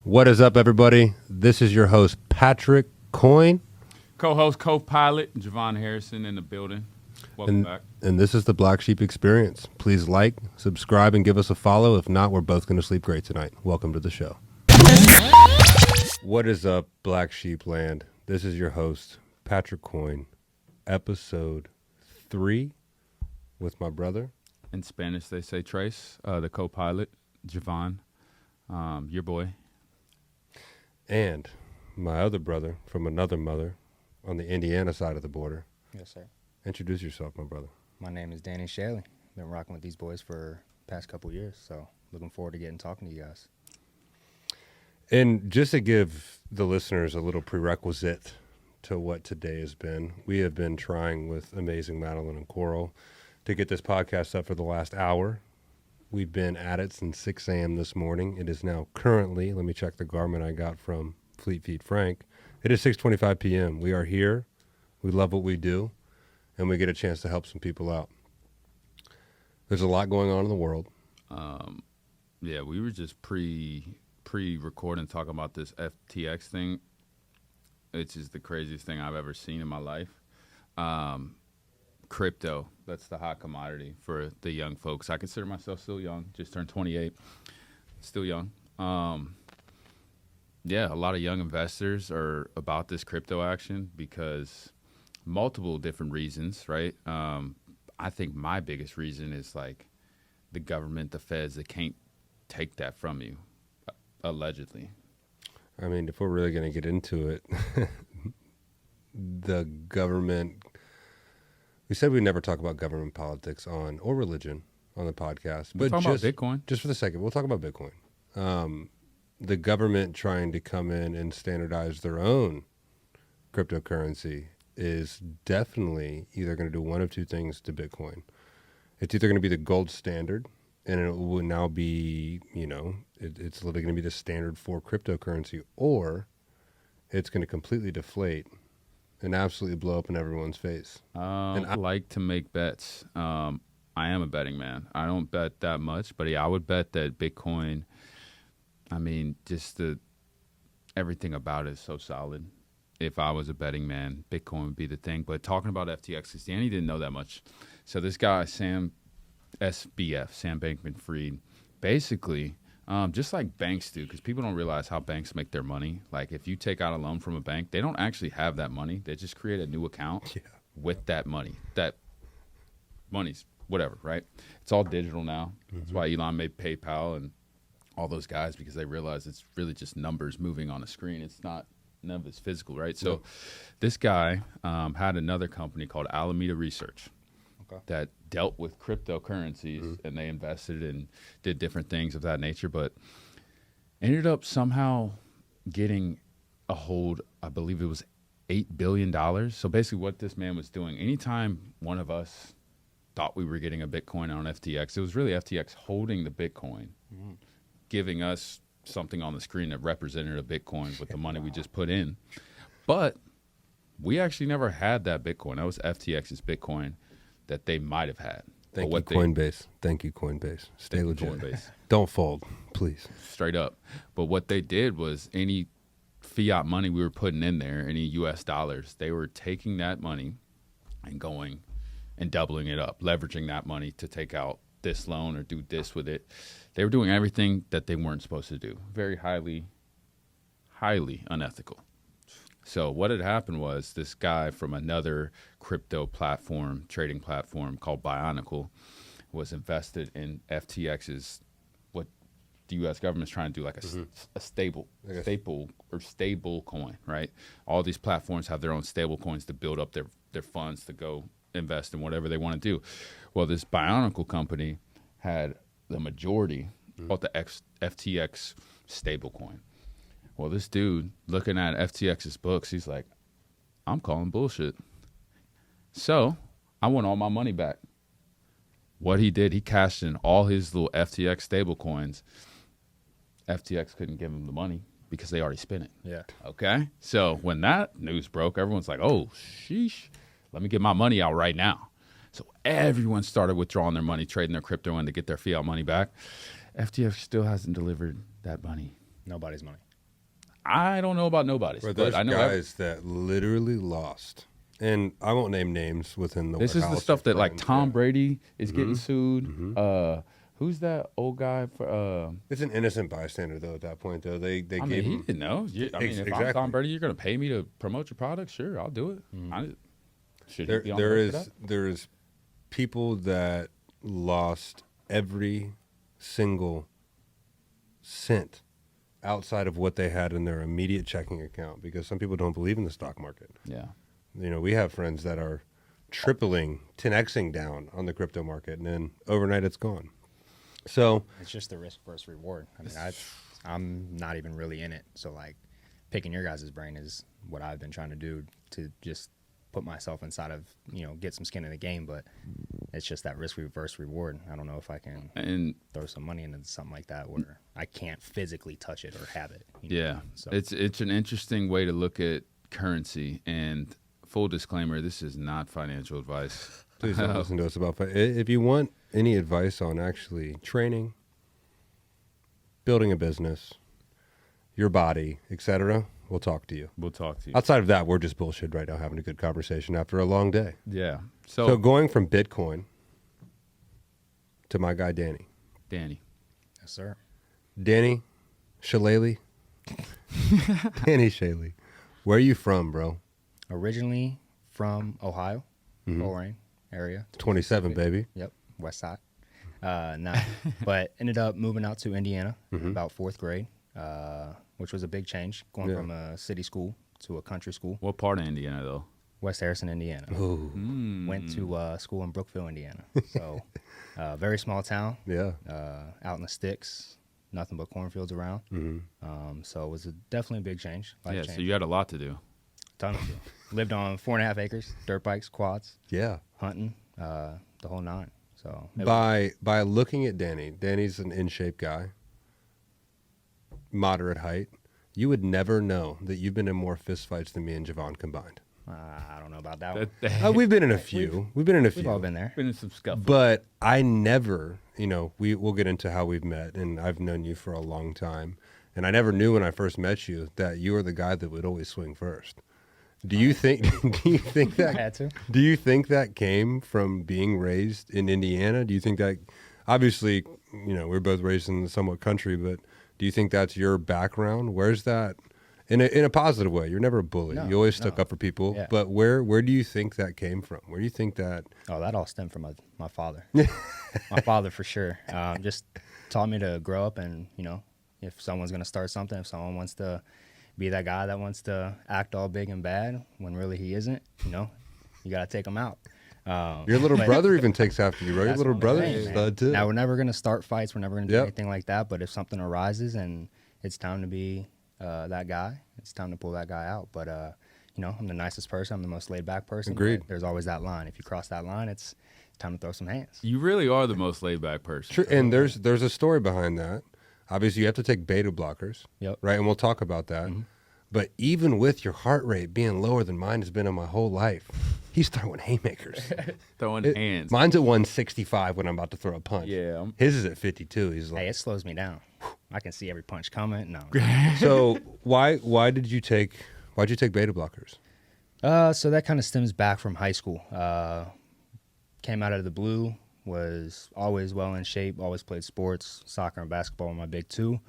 What is up, everybody? This is your host, Patrick Coyne. Co-host, co-pilot, Javon Harrison in the building. Welcome back. And this is the Black Sheep Experience. Please like, subscribe, and give us a follow. If not, we're both going to sleep great tonight. Welcome to the show. What is up, Black Sheep Land? This is your host, Patrick Coyne, episode 3 with my brother. In Spanish, they say Trace, the co-pilot, Javon, your boy. And my other brother from another mother on the Indiana side of the border. Yes, sir. Introduce yourself, my brother. My name is Danny Chaille. Been rocking with these boys for the past couple years, so looking forward to talking to you guys. And just to give the listeners a little prerequisite to what today has been, we have been trying with Amazing Madeline and Coral to get this podcast up for the last hour. We've been at it since 6 a.m. this morning. It is now currently, let me check the garment I got from Fleet Feet Frank. It is 6:25 p.m. We are here. We love what we do, and we get a chance to help some people out. There's a lot going on in the world. Yeah, we were just pre-recording talking about this FTX thing. It's just the craziest thing I've ever seen in my life. Crypto, that's the hot commodity for the young folks. I consider myself still young, just turned 28, still young. Yeah, a lot of young investors are about this crypto action because multiple different reasons, right? I think my biggest reason is like the government, the feds, that can't take that from you, allegedly. I mean, if we're really going to get into it, the government... We said we'd never talk about government politics or religion on the podcast. We'll talk about Bitcoin. Just for the second, we'll talk about Bitcoin. The government trying to come in and standardize their own cryptocurrency is definitely either going to do one of two things to Bitcoin. It's either going to be the gold standard, and it will now be, it's literally going to be the standard for cryptocurrency, or it's going to completely deflate and absolutely blow up in everyone's face. I like to make bets. I am a betting man. I don't bet that much, but yeah, I would bet that Bitcoin, I mean, just everything about it is so solid. If I was a betting man, Bitcoin would be the thing. But talking about FTX, because Danny didn't know that much. So this guy, Sam Bankman-Fried, basically... just like banks do, because people don't realize how banks make their money. Like if you take out a loan from a bank, they don't actually have that money. They just create a new account with that money. That money's whatever, right? It's all digital now. Mm-hmm. That's why Elon made PayPal and all those guys, because they realize it's really just numbers moving on a screen. It's not, none of it's physical, right? So this guy had another company called Alameda Research. That dealt with cryptocurrencies, and they invested and did different things of that nature, but ended up somehow getting a hold, I believe it was $8 billion. So basically what this man was doing, anytime one of us thought we were getting a Bitcoin on FTX, it was really FTX holding the Bitcoin, giving us something on the screen that represented a Bitcoin with the money we just put in. But we actually never had that Bitcoin. That was FTX's Bitcoin that they might have had. Thank you, Coinbase. Thank you, Coinbase. Stay legit. Coinbase. Don't fold, please. Straight up. But what they did was any fiat money we were putting in there, any U.S. dollars, they were taking that money and going and doubling it up, leveraging that money to take out this loan or do this with it. They were doing everything that they weren't supposed to do. Very highly, highly unethical. So what had happened was this guy from another crypto platform, trading platform called Bionicle, was invested in FTX's, what the U.S. government's trying to do, like a stable coin, right? All these platforms have their own stable coins to build up their funds to go invest in whatever they want to do. Well, this Bionicle company had the majority of the FTX stable coin. Well, this dude, looking at FTX's books, he's like, I'm calling bullshit. So I want all my money back. What he did, he cashed in all his little FTX stable coins. FTX couldn't give him the money because they already spent it. Yeah. Okay? So when that news broke, everyone's like, oh, sheesh, let me get my money out right now. So everyone started withdrawing their money, trading their crypto in to get their fiat money back. FTX still hasn't delivered that money. Nobody's money. I don't know about nobody's, But but there's I know guys that literally lost. And I won't name names within the this is the warehouse stuff or that like friends, Tom yeah. Brady is getting Mm-hmm. sued. Who's that old guy for? It's an innocent bystander, though, at that point, though. They I gave mean, he him... didn't know. I mean, if I'm Exactly. Tom Brady, you're going to pay me to promote your product? Sure, I'll do it. Should he be on the hook for that? There is people that lost every single cent outside of what they had in their immediate checking account, because some people don't believe in the stock market. Yeah. You know, we have friends that are tripling, 10xing down on the crypto market, and then overnight it's gone. So It's just the risk versus reward. I mean, I'm not even really in it. So, like, picking your guys' brain is what I've been trying to do to just put myself inside of, get some skin in the game. But it's just that risk versus reward. I don't know if I can throw some money into something like that where I can't physically touch it or have it. Yeah. So It's an interesting way to look at currency. And full disclaimer, this is not financial advice. please don't listen to us about if you want any advice on actually training, building a business, your body, etc., we'll talk to you. We'll talk to you. Outside of that, we're just bullshit right now, having a good conversation after a long day. Yeah. So going from Bitcoin to my guy Danny. Danny. yes, sir. Danny Chaille. Danny Chaille. Where are you from, bro? Originally from Ohio, Mhm. Lorain area. 27, baby. Yep, west side. No, but ended up moving out to Indiana about fourth grade, which was a big change, going Yeah. from a city school to a country school. What part of Indiana, though? West Harrison, Indiana. Ooh, Went to school in Brookville, Indiana. So, very small town, yeah. out in the sticks, nothing but cornfields around. So it was definitely a big change. Life Yeah, change. so you had a lot to do. Ton of it. Lived on 4.5 acres, dirt bikes, quads, Yeah. hunting, the whole nine. So it By looking at Danny's an in-shape guy, moderate height. You would never know that you've been in more fistfights than me and Javon combined. I don't know about that one. We've been in a few. We've been in a few. We've all been there. Been in some scuffles. But I never, we'll get into how we've met, and I've known you for a long time. And I never knew when I first met you that you were the guy that would always swing first. Do you think that I had to. Do you think that came from being raised in Indiana? Do you think that, obviously, we're both raised in the somewhat country, but do you think that's your background? Where's that in a positive way? You're never a bully. No, you always stuck no. up for people. Yeah. But where do you think that came from? Where do you think that? Oh, that all stemmed from my father. My father, for sure. Just taught me to grow up and, if someone's going to start something, if someone wants to be that guy that wants to act all big and bad when really he isn't, you got to take him out. Your little brother even takes after you, right? Your That's little what I'm brother saying, is man. stud too. Now, we're never going to start fights. We're never going to do Yep. anything like that. But if something arises and it's time to be that guy, it's time to pull that guy out. But, I'm the nicest person. I'm the most laid-back person. Agreed. But there's always that line. If you cross that line, it's time to throw some hands. You really are the most laid back person. True, and there's a story behind that. Obviously, you have to take beta blockers, Yep. right? And we'll talk about that. But even with your heart rate being lower than mine has been in my whole life, he's throwing haymakers. Throwing hands. Mine's at 165 when I'm about to throw a punch. Yeah. His is at 52. He's Hey, like, it slows me down. I can see every punch coming. No. so why'd you take beta blockers? So that kind of stems back from high school. Came out of the blue, was always well in shape, always played sports, soccer and basketball were my big two.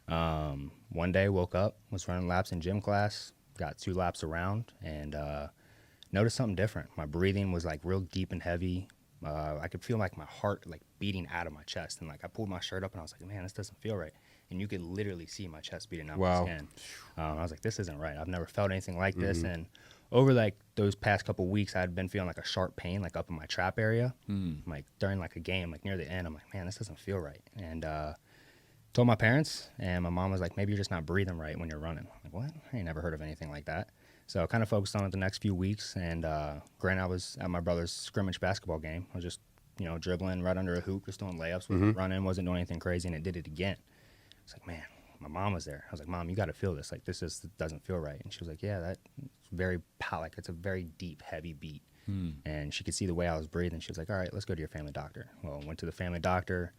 One day, woke up, was running laps in gym class, got 2 laps around, and noticed something different. My breathing was like real deep and heavy. I could feel like my heart like beating out of my chest, and like I pulled my shirt up and I was like, man, this doesn't feel right. And you could literally see my chest beating out Wow. my skin. I was like, this isn't right. I've never felt anything like this. And over like those past couple weeks, I had been feeling like a sharp pain, like up in my trap area, like during like a game, like near the end. I'm like, man, this doesn't feel right. And told my parents, and my mom was like, maybe you're just not breathing right when you're running. I'm like, what? I ain't never heard of anything like that. So I kind of focused on it the next few weeks. And granted, I was at my brother's scrimmage basketball game. I was just, dribbling right under a hoop, just doing layups, wasn't running, wasn't doing anything crazy, and it did it again. It's like, man, my mom was there. I was like, Mom, you got to feel this. Like, this just doesn't feel right. And she was like, yeah, that's very like it's a very deep, heavy beat. And she could see the way I was breathing. She was like, all right, let's go to your family doctor. Well, went to the family doctor,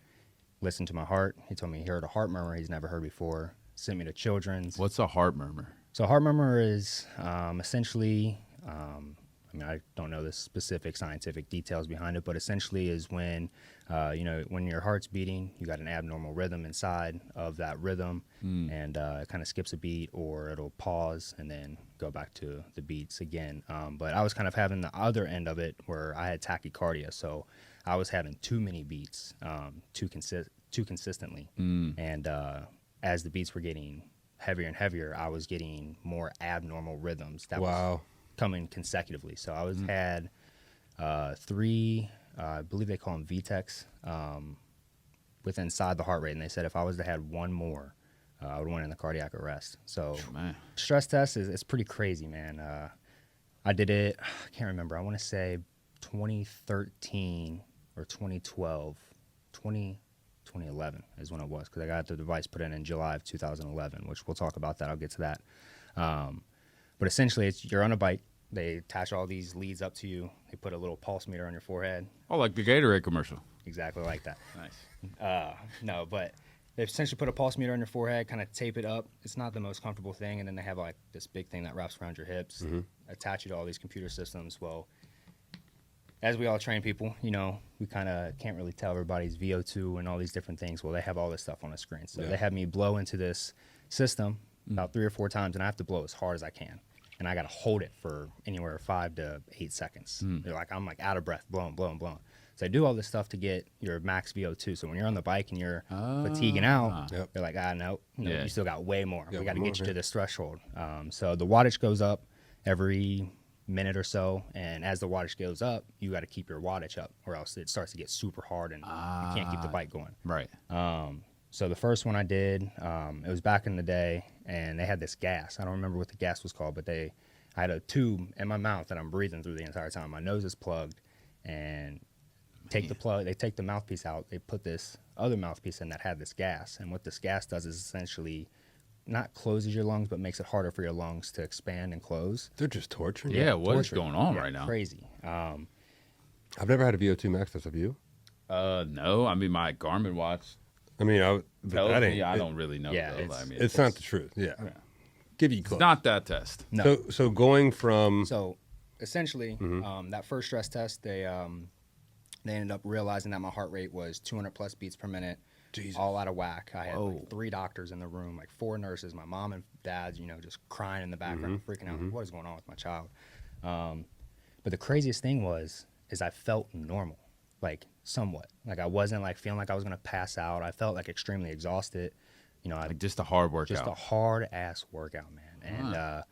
listened to my heart. He told me he heard a heart murmur he's never heard before. sent me to Children's. What's a heart murmur? So heart murmur is essentially, I mean, I don't know the specific scientific details behind it, but essentially is when, when your heart's beating, you got an abnormal rhythm inside of that rhythm, and it kind of skips a beat, or it'll pause and then go back to the beats again. But I was kind of having the other end of it where I had tachycardia, so I was having too many beats too consistently, and as the beats were getting heavier and heavier, I was getting more abnormal rhythms that was coming consecutively. So I had 3, I believe they call them VTECs, with inside the heart rate, and they said if I was to have one more, I would went in the cardiac arrest. So stress test is pretty crazy, man. I did it, I can't remember, I want to say 2013 or 2012, 2011 is when it was, because I got the device put in July of 2011, which we'll talk about that. I'll get to that. But essentially, you're on a bike. They attach all these leads up to you. They put a little pulse meter on your forehead. Oh, like the Gatorade commercial. Exactly like that. Nice. No, but they essentially put a pulse meter on your forehead, kind of tape it up. It's not the most comfortable thing. And then they have like this big thing that wraps around your hips, attach you to all these computer systems. Well, as we all train people, we kind of can't really tell everybody's VO2 and all these different things. Well, they have all this stuff on the screen. So they have me blow into this system about 3 or 4 times, and I have to blow as hard as I can. And I got to hold it for anywhere 5 to 8 seconds. I'm like out of breath, blowing. So I do all this stuff to get your max VO2. So when you're on the bike and you're fatiguing out, they're like, no, you still got way more. We got to get you to this threshold. So the wattage goes up every minute or so, and as the wattage goes up, you got to keep your wattage up, or else it starts to get super hard and you can't keep the bike going. Right. So the first one I did, it was back in the day, and they had this gas. I don't remember what the gas was called, but I had a tube in my mouth that I'm breathing through the entire time. My nose is plugged, and they take the mouthpiece out. They put this other mouthpiece in that had this gas, and what this gas does is essentially not closes your lungs, but makes it harder for your lungs to expand and close. They're just torturing. Yeah, what is going on right now? Crazy. I've never had a VO2 max test. Have you? No. I mean, my Garmin watch. I mean, I don't really know. Yeah, though. It's not the truth. Yeah. Give you close. It's not that test. No. So going from essentially, that first stress test, they ended up realizing that my heart rate was 200 plus beats per minute. Jesus. All out of whack. I had like 3 doctors in the room, like 4 nurses, my mom and dad, just crying in the background, freaking out, like, what is going on with my child? But the craziest thing is I felt normal, like somewhat. Like I wasn't like feeling like I was gonna pass out. I felt like extremely exhausted. Like just a hard workout. Just a hard ass workout, man. And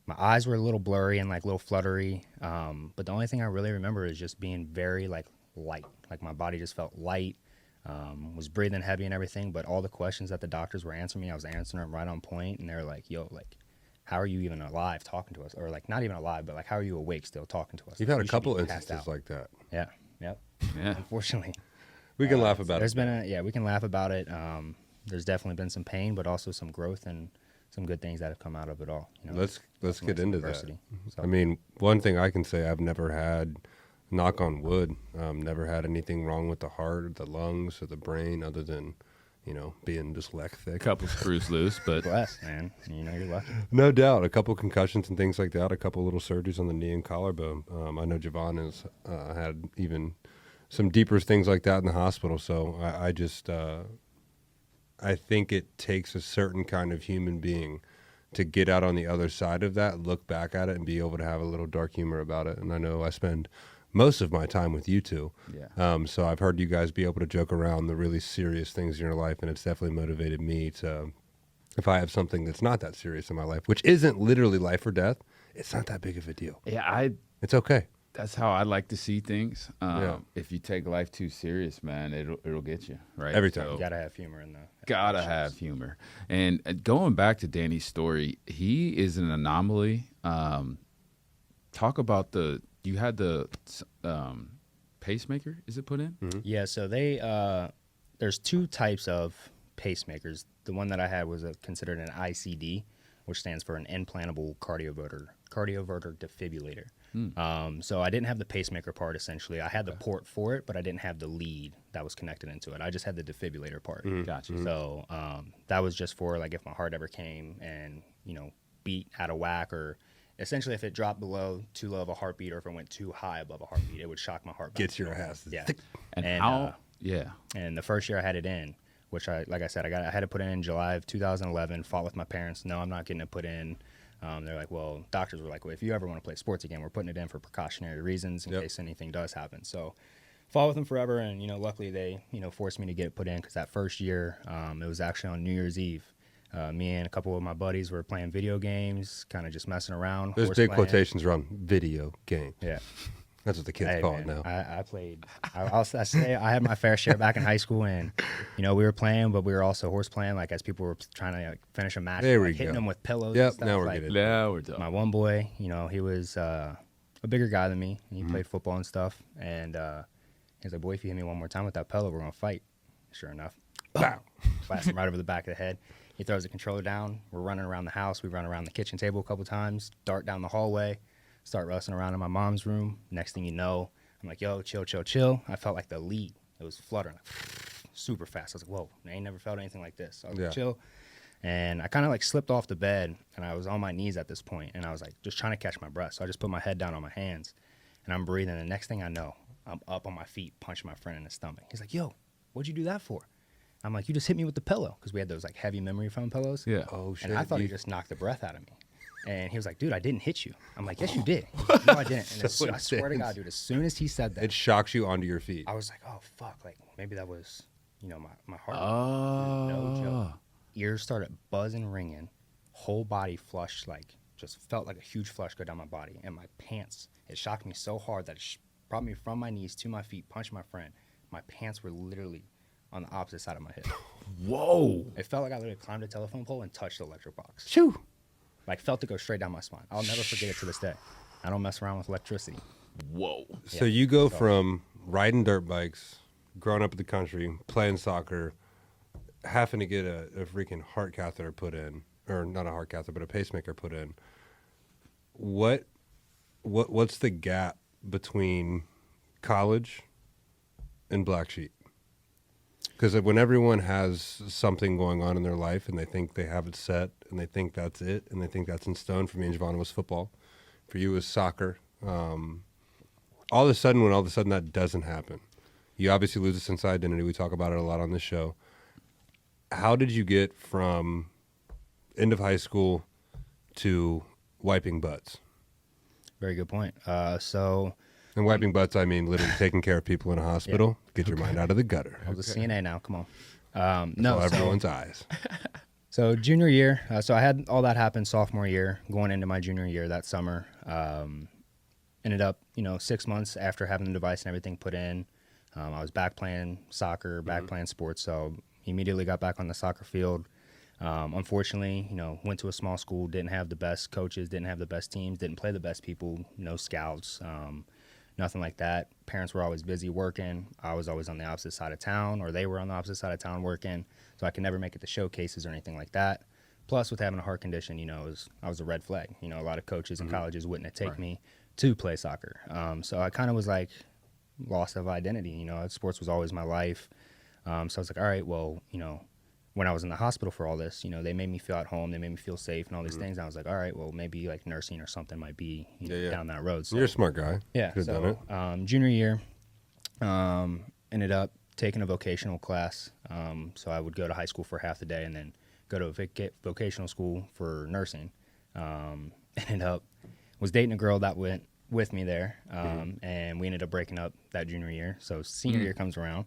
my eyes were a little blurry and like a little fluttery. But the only thing I really remember is just being very like light. Like my body just felt light. Was breathing heavy and everything, but all the questions that the doctors were answering me, I was answering them right on point, and they're like, yo, like, how are you even alive talking to us? Or like, not even alive, but like, how are you awake still talking to us? You've had a couple instances like that. Yeah, yep. Yeah. Unfortunately. We can laugh about it. We can laugh about it. There's definitely been some pain, but also some growth and some good things that have come out of it all. Let's get into that. So. I mean, one thing I can say, I've never had, knock on wood, never had anything wrong with the heart or the lungs or the brain other than, being dyslexic. A couple screws loose, but blessed, man. You're lucky. No doubt. A couple concussions and things like that. A couple little surgeries on the knee and collarbone. I know Javon has had even some deeper things like that in the hospital. So I think it takes a certain kind of human being to get out on the other side of that, look back at it, and be able to have a little dark humor about it. And I know I spend most of my time with you two. Yeah. So I've heard you guys be able to joke around the really serious things in your life, and it's definitely motivated me to, if I have something that's not that serious in my life, which isn't literally life or death, it's not that big of a deal. Yeah, it's okay. That's how I like to see things. If you take life too serious, man, it'll get you, right? Every time. So, you gotta have humor in that. Gotta have humor. And going back to Danny's story, he is an anomaly. Talk about you had the pacemaker, is it put in? Mm-hmm. Yeah, so there's 2 types of pacemakers. The one that I had was considered an ICD, which stands for an implantable cardioverter defibrillator. So I didn't have the pacemaker part, essentially. I had the port for it, but I didn't have the lead that was connected into it. I just had the defibrillator part. Gotcha. So that was just for, like, if my heart ever came and, beat out of whack, or essentially if it dropped too low of a heartbeat, or if it went too high above a heartbeat, it would shock my heart back. Gets your ass. Yeah. And how? And the first year I had it in, which I had to put it in July of 2011, fought with my parents. No, I'm not getting it put in. They're like, well, doctors were like, well, if you ever want to play sports again, we're putting it in for precautionary reasons in case anything does happen. So fought with them forever, and, luckily they, forced me to get it put in, because that first year, it was actually on New Year's Eve. Me and a couple of my buddies were playing video games, kind of just messing around. There's big quotations around video game. Yeah. That's what the kids call it now. I played. I say I had my fair share back in high school, and we were playing, but we were also horse playing. Like, as people were trying to finish a match, hitting them with pillows. Yep. And stuff. Now we're getting. Now we're done. My one boy, he was a bigger guy than me, and he played football and stuff. And he's like, "Boy, if you hit me one more time with that pillow, we're gonna fight." Sure enough, Wow. blast him right over the back of the head. He throws the controller down. We're running around the house. We run around the kitchen table a couple times. Dart down the hallway. Start wrestling around in my mom's room. Next thing you know, I'm like, yo, chill, chill, chill. I felt like the lead. It was fluttering super fast. I was like, whoa, I ain't never felt anything like this. So I was like, chill. And I kind of slipped off the bed, and I was on my knees at this point, and I was just trying to catch my breath. So I just put my head down on my hands, and I'm breathing. The next thing I know, I'm up on my feet, punching my friend in the stomach. He's like, yo, what'd you do that for? I'm like, you just hit me with the pillow, because we had those heavy memory foam pillows. Yeah. Oh shit. And I thought he just knocked the breath out of me. And he was like, dude, I didn't hit you. I'm like, yes, you did. He's like, no, I didn't. And I swear to God, dude, as soon as he said that, It shocks you onto your feet. I was like, oh, fuck. Like, maybe that was, my heart. Oh. No joke. Ears started buzzing, ringing. Whole body flushed, just felt like a huge flush go down my body. And my pants, it shocked me so hard that it brought me from my knees to my feet, punched my friend. My pants were literally on the opposite side of my head. Whoa. It felt like I literally climbed a telephone pole and touched the electric box. Shoo. Felt it go straight down my spine. I'll never forget it to this day. I don't mess around with electricity. Whoa. So you go from riding dirt bikes, growing up in the country, playing soccer, having to get a freaking heart catheter put in, or not a heart catheter, but a pacemaker put in. What's the gap between college and Black Sheep? Because when everyone has something going on in their life and they think they have it set and they think that's it and they think that's in stone, for me and Javon it was football. For you it was soccer. All of a sudden that doesn't happen, you obviously lose a sense of identity. We talk about it a lot on this show. How did you get from end of high school to wiping butts? Very good point. And wiping butts, I mean literally taking care of people in a hospital. Get your mind out of the gutter. I was a CNA now. Come on. Everyone's eyes. So junior year, so I had all that happen sophomore year, going into my junior year that summer. Ended up, 6 months after having the device and everything put in, I was back playing soccer, playing sports. So immediately got back on the soccer field. Unfortunately, went to a small school, didn't have the best coaches, didn't have the best teams, didn't play the best people, no scouts. Nothing like that. Parents were always busy working. I was always on the opposite side of town, or they were on the opposite side of town working, so I could never make it to showcases or anything like that. Plus, with having a heart condition, I was a red flag. A lot of coaches and colleges wouldn't take me to play soccer. So I kind of was loss of identity. Sports was always my life. So I was like, all right, well, when I was in the hospital for all this, they made me feel at home, they made me feel safe and all these things. And I was like, all right, well, maybe nursing or something might be down that road. So, you're a smart guy. Yeah. Could've done it. Junior year, ended up taking a vocational class. So I would go to high school for half the day and then go to a vocational school for nursing. Was dating a girl that went with me there. And we ended up breaking up that junior year. So senior year comes around.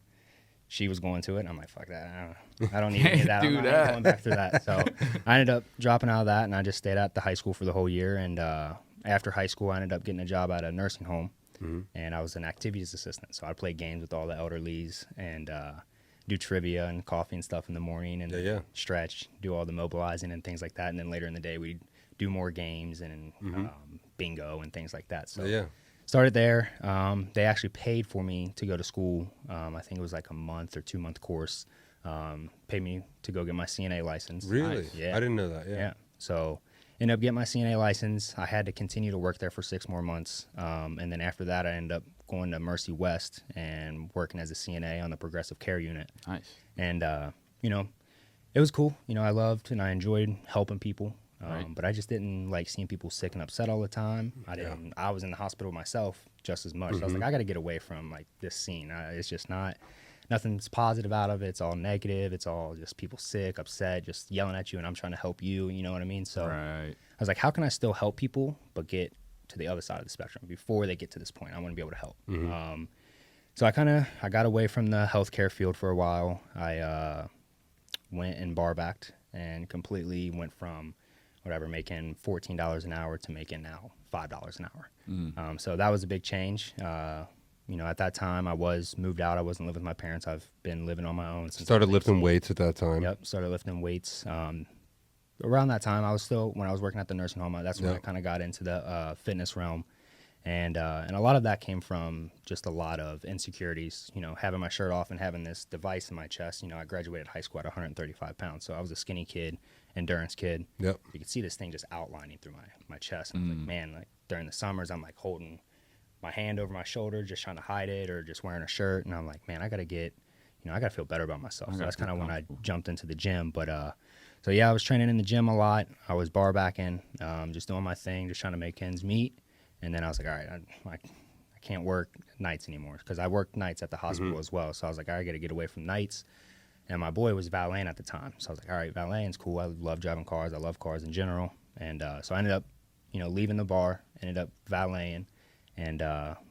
She was going to it, and I'm like, fuck that. I don't need any of that. I'm not going back through that. So I ended up dropping out of that, and I just stayed at the high school for the whole year. And after high school, I ended up getting a job at a nursing home, and I was an activities assistant. So I'd play games with all the elderlies and do trivia and coffee and stuff in the morning and stretch, do all the mobilizing and things like that. And then later in the day, we'd do more games and bingo and things like that. So started there. They actually paid for me to go to school. I think it was a month or 2 month course. Paid me to go get my CNA license. Really? Yeah. I didn't know that. Yeah. So ended up getting my CNA license. I had to continue to work there for 6 more months. And then after that, I ended up going to Mercy West and working as a CNA on the progressive care unit. Nice. And, you know, it was cool. You know, I loved and I enjoyed helping people. Right. But I just didn't like seeing people sick and upset all the time. I was in the hospital myself just as much. So I was like, I got to get away from like this scene. It's just nothing's positive out of it. It's all negative. It's all just people sick, upset, just yelling at you, and I'm trying to help you. You know what I mean? So Right. I was like, how can I still help people but get to the other side of the spectrum before they get to this point? I want to be able to help. So I got away from the healthcare field for a while. I went and bar backed and completely went from making $14 an hour to making now $5 an hour. So that was a big change. You know, at that time I was moved out. I wasn't living with my parents. I've been living on my own since Started I was lifting 18. weights at that time. Yep, started lifting weights. Around that time, when I was working at the nursing home, that's when I kind of got into the fitness realm. And a lot of that came from just a lot of insecurities, you know, having my shirt off and having this device in my chest. You know, I graduated high school at 135 pounds, so I was a skinny kid, endurance kid. Yep. You could see this thing just outlining through my chest. And I was like, man, like during the summers, I'm like holding my hand over my shoulder, just trying to hide it, or just wearing a shirt. And I'm like, man, I got to feel better about myself. So that's kind of when I jumped into the gym. But, so yeah, I was training in the gym a lot. I was bar backing, just doing my thing, just trying to make ends meet. And then I was like, all right, I can't work nights anymore because I worked nights at the hospital as well. So I was like, all right, I got to get away from nights. And my boy was valeting at the time. So I was like, all right, valeting's cool. I love driving cars. I love cars in general. And so I ended up, you know, leaving the bar, ended up valeting, and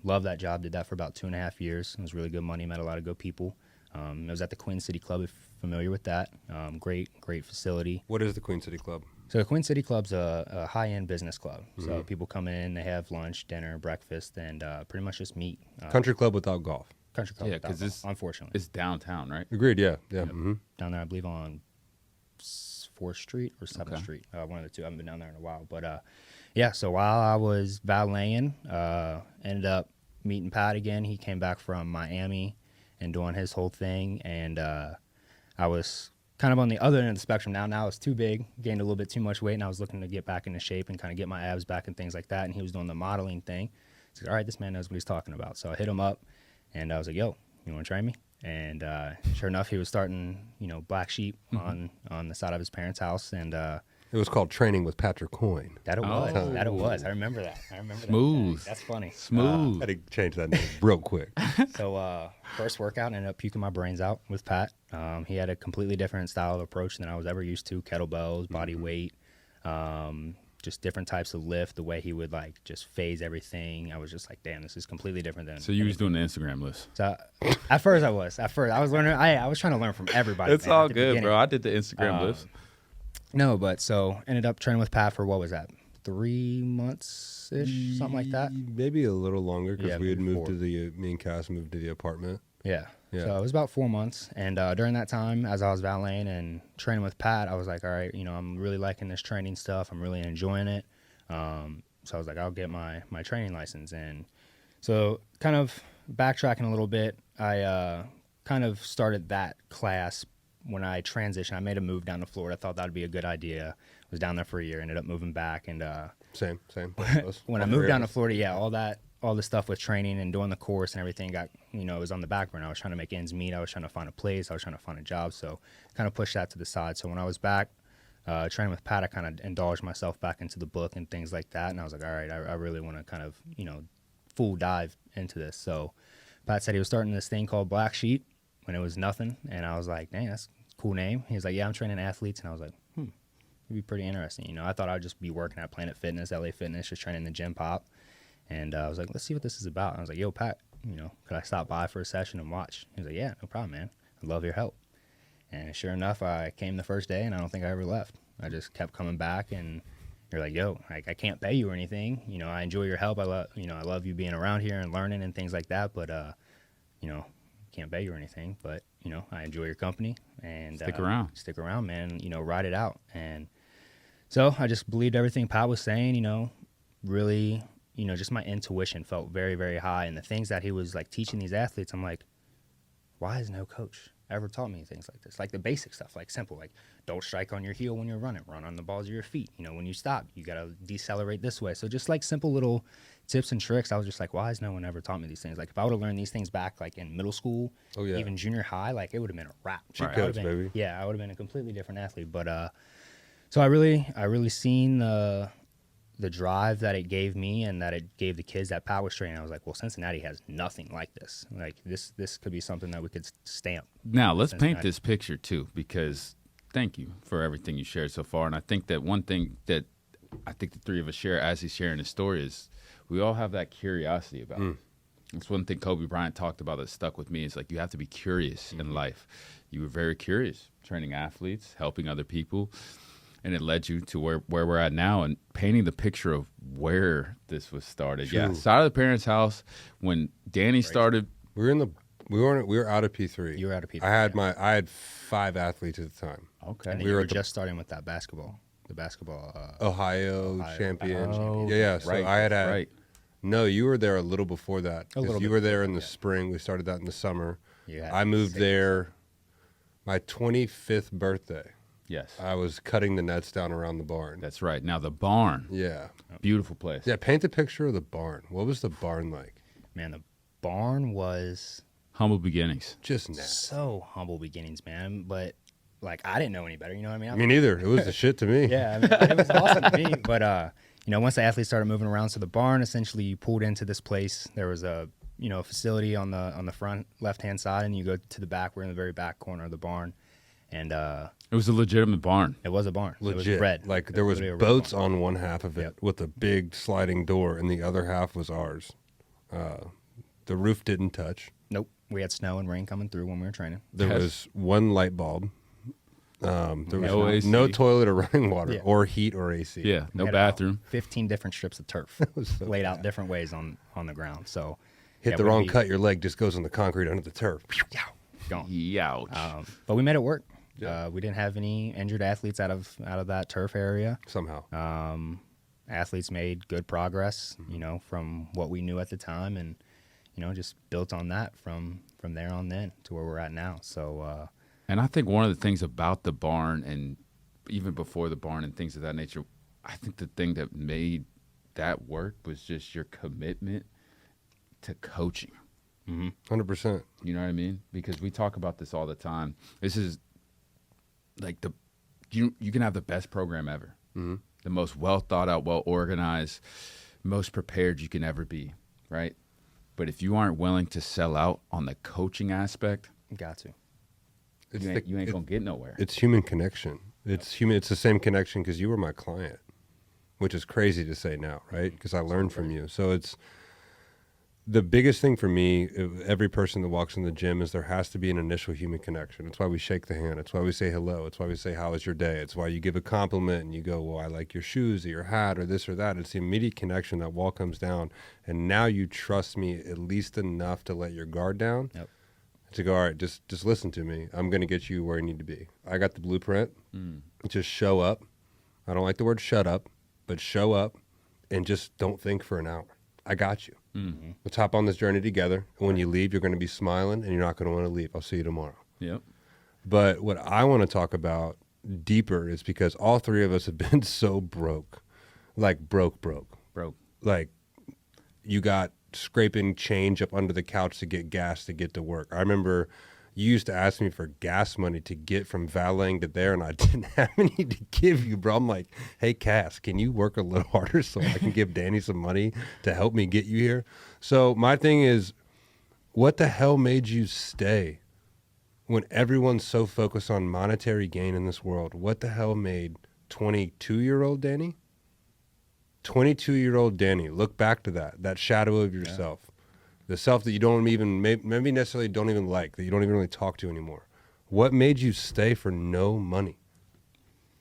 loved that job. Did that for about 2.5 years. It was really good money. Met a lot of good people. It was at the Queen City Club, if you're familiar with that. Great facility. What is the Queen City Club? So the Queen City Club's a high-end business club. So people come in, they have lunch, dinner, breakfast, and pretty much just meet. Country club without golf. Country club, Yeah, because it's unfortunately. it's downtown, right? Agreed, yeah. Mm-hmm. Down there, I believe, on 4th Street or 7th Street. One of the two. I haven't been down there in a while. But, yeah, so while I was valeting, ended up meeting Pat again. He came back from Miami and doing his whole thing. And I was kind of on the other end of the spectrum now. Now I was too big, gained a little bit too much weight, and I was looking to get back into shape and kind of get my abs back and things like that. And he was doing the modeling thing. I said, all right, this man knows what he's talking about. So I hit him up, and I was like, yo, you want to train me? And sure enough, he was starting, you know, Black Sheep on the side of his parents' house. And It was called Training with Patrick Coyne. That it was. Oh. That it was. I remember that. Smooth. That's funny. Smooth. Had to change that name real quick. So first workout, ended up puking my brains out with Pat. He had a completely different style of approach than I was ever used to. Kettlebells, body weight, just different types of lift. The way he would like just phase everything. I was just like, damn, this is completely different than. So you was doing the Instagram list. So at first I was learning. I was trying to learn from everybody. It's man, all at the good, beginning. bro. I did the Instagram list. No, but so ended up training with Pat for what was that? 3 months ish, something like that. Maybe a little longer because Yeah, we had maybe moved 4. to me and Cass moved to the apartment. Yeah. Yeah. So it was about 4 months. And during that time, as I was valeting and training with Pat, I was like, all right, you know, I'm really liking this training stuff. I'm really enjoying it. So I was like, I'll get my training license. And so kind of backtracking a little bit, I kind of started that class when I transitioned. I made a move down to Florida. I thought that would be a good idea. Was down there for a year, ended up moving back. And Same. when I moved down to Florida, yeah, all the stuff with training and doing the course and everything got, you know, it was on the back burner. I was trying to make ends meet. I was trying to find a place. I was trying to find a job. So kind of pushed that to the side. So when I was back training with Pat, I kind of indulged myself back into the book and things like that. And I was like, all right, I really want to kind of, you know, full dive into this. So Pat said he was starting this thing called Black Sheep when it was nothing. And I was like, dang, that's a cool name. He was like, yeah, I'm training athletes. And I was like, it'd be pretty interesting. You know, I thought I'd just be working at Planet Fitness, LA Fitness, just training the gym pop. And I was like, let's see what this is about. And I was like, yo, Pat, you know, could I stop by for a session and watch? He was like, yeah, no problem, man. I'd love your help. And sure enough, I came the first day, and I don't think I ever left. I just kept coming back, and you're like, yo, I can't pay you or anything. You know, I enjoy your help. I love you being around here and learning and things like that. But, you know, can't pay you or anything. But, you know, I enjoy your company. And Stick around. Stick around, man. You know, ride it out. And so I just believed everything Pat was saying, you know, really, you know, just my intuition felt very, very high. And the things that he was, like, teaching these athletes, I'm like, why is no coach? ever taught me things like this. Like the basic stuff, like simple, like don't strike on your heel when you're running, run on the balls of your feet. You know, when you stop, you got to decelerate this way. So just like simple little tips and tricks. I was just like, why has no one ever taught me these things? Like if I would have learned these things back like in middle school, even junior high, like it would have been a wrap. Cheat codes, baby. Yeah, I would have been a completely different athlete. But so I really seen the drive that it gave me and that it gave the kids that power training. I was like, well, Cincinnati has nothing like this. Like this could be something that we could stamp. Now let's paint this picture too, because thank you for everything you shared so far. And I think that one thing that I think the three of us share as he's sharing his story is we all have that curiosity about it. It's one thing Kobe Bryant talked about that stuck with me. Is like you have to be curious in life. You were very curious, training athletes, helping other people. And it led you to where we're at now, and painting the picture of where this was started. True. Yeah, side of the parents' house when Danny started. We were out of P3. You were out of P3. I had 5 athletes at the time. Okay, And then We you were were at the- just starting with that basketball. Ohio champion. Oh, Yeah. So right, I had right. No, you were there a little before that. A little You bit were there before in the that, yeah. spring. We started that in the summer. Yeah, I moved there my 25th birthday. Yes, I was cutting the nets down around the barn. that's right. Now the barn, Yeah. beautiful place. Yeah, paint the picture of the barn. What was the barn like? Man, the barn was Humble beginnings. Just nasty. so humble beginnings, man. But like I didn't know any better. You know what I mean? Me neither. It was the shit to me. Yeah, I mean, it was awesome to me. But you know, once the athletes started moving around, so the barn essentially you pulled into this place. There was a facility on the front left hand side, and you go to the back. We're in the very back corner of the barn, and It was a legitimate barn. it was a barn. Legit. It was red. Like It there was literally a red boats barn. on one half of it Yep. with a big sliding door, and the other half was ours. The roof didn't touch. Nope. We had snow and rain coming through when we were training. There Yes. was one light bulb. There was No AC. no toilet or running water Yeah. or heat or AC. Yeah, We no had about bathroom. 15 different strips of turf was so laid out different ways on the ground. So Hit yeah, the we'd wrong be cut, your leg just goes on the concrete under the turf. gone. Youch. But we made it work. Yeah. We didn't have any injured athletes out of that turf area. Somehow. Athletes made good progress, you know, from what we knew at the time, and you know, just built on that from there on then to where we're at now. So And I think one of the things about the barn, and even before the barn and things of that nature, I think the thing that made that work was just your commitment to coaching. 100%. You know what I mean? Because we talk about this all the time. This is like you can have the best program ever, the most well thought out, well organized, most prepared you can ever be, right? But if you aren't willing to sell out on the coaching aspect, got to. you ain't gonna get nowhere. It's human connection. It's human. It's the same connection because you were my client, which is crazy to say now, right? Because I learned from you. So it's the biggest thing for me. Every person that walks in the gym is there has to be an initial human connection. It's why we shake the hand. It's why we say hello. It's why we say, "How was your day?" It's why you give a compliment and you go, "Well, I like your shoes or your hat or this or that." It's the immediate connection. That wall comes down, and now you trust me at least enough to let your guard down. Yep. To go, all right, just listen to me. I'm going to get you where you need to be. I got the blueprint. Just show up. I don't like the word shut up, but show up and just don't think for an hour. I got you. Let's hop on this journey together. And when you leave, you're going to be smiling and you're not going to want to leave. I'll see you tomorrow. Yep. But what I want to talk about deeper is because all three of us have been so broke. Like broke. Bro. Like you got scraping change up under the couch to get gas to get to work. I remember you used to ask me for gas money to get from valeting to there, and I didn't have any to give you, bro. I'm like, hey, Cass, can you work a little harder so I can give Danny some money to help me get you here? So my thing is, what the hell made you stay when everyone's so focused on monetary gain in this world? What the hell made 22-year-old Danny? 22-year-old Danny, look back to that shadow of yourself, the self that you don't even, maybe necessarily don't even like, that you don't even really talk to anymore. What made you stay for no money?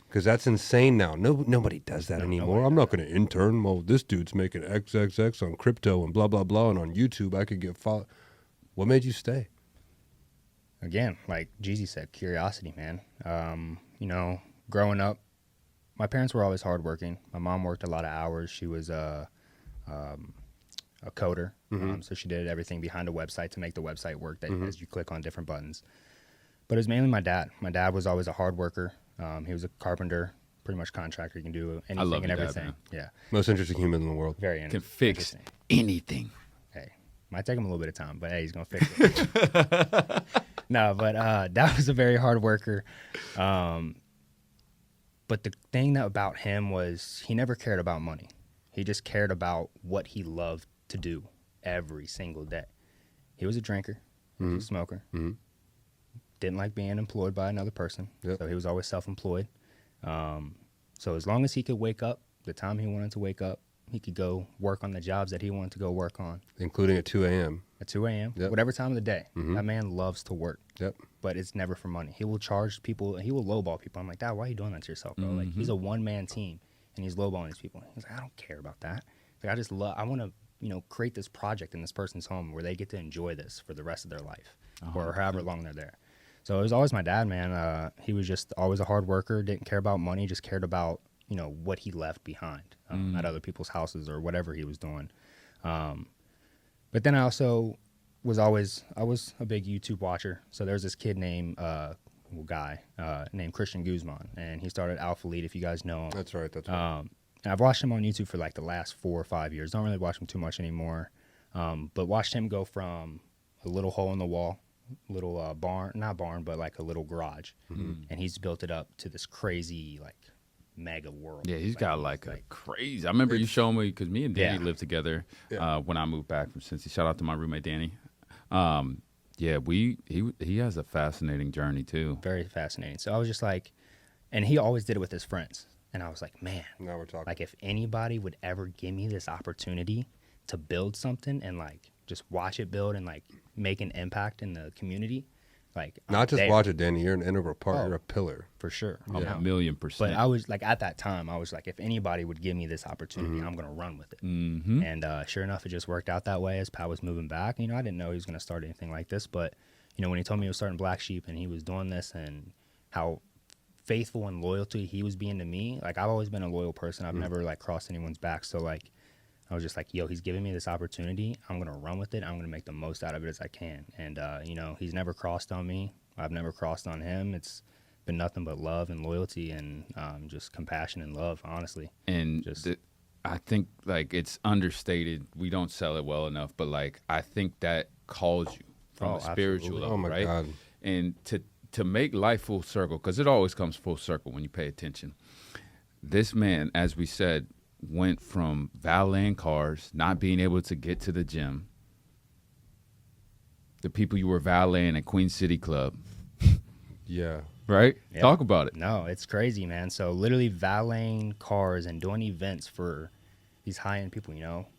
Because that's insane now. Nobody does that anymore. I'm not going to intern. Well, this dude's making XXX on crypto and blah, blah, blah, and on YouTube I could get followed. What made you stay? Again, like Jeezy said, curiosity, man. You know, growing up, my parents were always hardworking. My mom worked a lot of hours. She was a coder, so she did everything behind a website to make the website work. That as you click on different buttons. But it was mainly my dad. My dad was always a hard worker. He was a carpenter, pretty much contractor. He can do anything love and your dad, everything. man. Yeah, Most interesting human in the world. very Can fix interesting. anything. Hey, might take him a little bit of time, but hey, he's gonna fix it. No, but Dad was a very hard worker. But the thing about him was he never cared about money. He just cared about what he loved to do every single day. He was a drinker. He was a smoker. Mm-hmm. Didn't like being employed by another person. Yep. So he was always self-employed. So as long as he could wake up the time he wanted to wake up, he could go work on the jobs that he wanted to go work on. Including at 2 a.m. At 2 a.m., Yep. whatever time of the day. Mhm. That man loves to work. Yep. But it's never for money. He will charge people. He will lowball people. I'm like, Dad, why are you doing that to yourself, bro? Like, he's a one-man team, and he's lowballing these people. He's like, I don't care about that. Like, I want to, create this project in this person's home where they get to enjoy this for the rest of their life or however long they're there. So it was always my dad, man. He was just always a hard worker, didn't care about money, just cared about, what he left behind at other people's houses or whatever he was doing. But then I also was a big YouTube watcher. So there's this kid named named Christian Guzman, and he started Alpha Lead, if you guys know him. That's right. That's right. And I've watched him on YouTube for like the last 4 or 5 years. Don't really watch him too much anymore, but watched him go from a little hole in the wall, little not barn, but like a little garage, and he's built it up to this crazy like mega world. Yeah, he's got like a crazy. I remember you showing me because me and Danny Yeah. lived together Yeah. when I moved back from Cincy. Shout out to my roommate Danny. Yeah, he has a fascinating journey too. Very fascinating. So I was just like, and he always did it with his friends, and I was like, man, Now we're talking. like if anybody would ever give me this opportunity to build something and like just watch it build and like make an impact in the community, like I'm Not just there, watch it, Danny. You're an integral part. Oh. You're a pillar. for sure. A Yeah. $1,000,000%. But I was like, at that time, I was like, if anybody would give me this opportunity, I'm gonna run with it. Mm-hmm. And sure enough, it just worked out that way as Pat was moving back. I didn't know he was gonna start anything like this, but when he told me he was starting Black Sheep and he was doing this and how faithful and loyal he was being to me, like I've always been a loyal person. I've never like crossed anyone's back. So like I was just like, yo, he's giving me this opportunity. I'm going to run with it. I'm going to make the most out of it as I can. And, he's never crossed on me. I've never crossed on him. It's been nothing but love and loyalty and just compassion and love, honestly. And I think like it's understated. We don't sell it well enough, but like I think that calls you from Oh, a spiritual absolutely. level, Oh my right? God. And to make life full circle, because it always comes full circle when you pay attention. This man, as we said, went from valeting cars, not being able to get to the gym, the people you were valeting at Queen City Club, Yeah. right? Yeah. Talk about it. No, it's crazy, man. So literally valeting cars and doing events for these high-end people,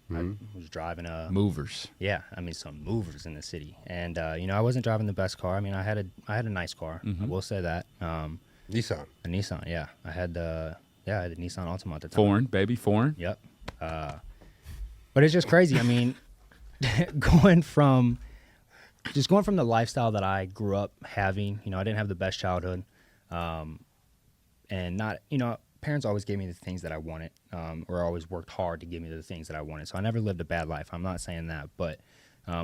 I was driving Movers. yeah, some movers in the city. And, I wasn't driving the best car. I had a nice car. I will say that. Nissan. A Nissan, yeah. I had the Nissan Altima at the time. Foreign, baby, foreign. Yep. But it's just crazy. Going from the lifestyle that I grew up having, I didn't have the best childhood. And not, parents always gave me the things that I wanted, or always worked hard to give me the things that I wanted. So I never lived a bad life. I'm not saying that, but